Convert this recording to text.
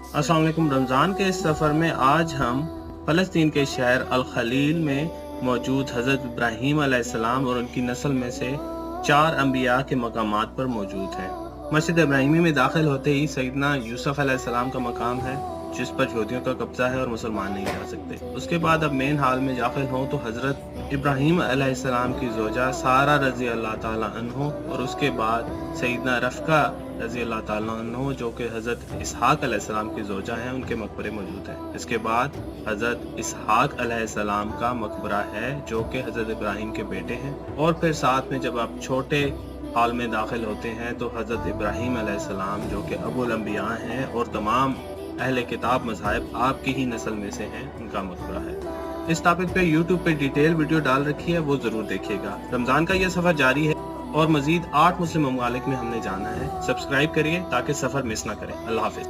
अस्सलाम वालेकुम। रमज़ान के इस सफ़र में आज हम फ़लस्तीन के शहर अल खलील में मौजूद हज़रत इब्राहीम अलैहिस्सलाम और उनकी नस्ल में से 4 अंबिया के मकामात पर मौजूद हैं। मस्जिद इब्राहिमी में दाखिल होते ही सैयदना यूसुफ अलैहिस्सलाम का मकाम है, जिस पर यहूदियों का कब्जा है और मुसलमान नहीं जा सकते। उसके बाद अब मेन हाल में दाखिल हों तो हज़रत इब्राहीम अलैहिस्सलाम की ज़ौजा सारा रज़ी अल्लाह ताला अन्हो और उसके बाद सैयदना रफ़का रज़ी अल्लाह ताला अन्हो जो कि हज़रत इसहाक अलैहिस्सलाम की ज़ौजा हैं, उनके मकबरे मौजूद हैं। इसके बाद हज़रत इसहाक अलैहिस्सलाम का मकबरा है जो कि हज़रत इब्राहीम के बेटे हैं। और फिर साथ में जब आप छोटे हाल में दाखिल होते हैं तो हज़रत इब्राहीम अलैहिस्सलाम जो कि अबुल अंबिया हैं और तमाम अहले किताब मज़ाहिब आपकी ही नस्ल में से हैं, उनका मकबरा है। इस टॉपिक पे YouTube पे डिटेल वीडियो डाल रखी है, वो ज़रूर देखिएगा। रमज़ान का ये सफ़र जारी है और मज़ीद 8 मुस्लिम ममालिक में हमने जाना है। सब्सक्राइब करिए ताकि सफ़र मिस ना करें। अल्लाह हाफ़िज़।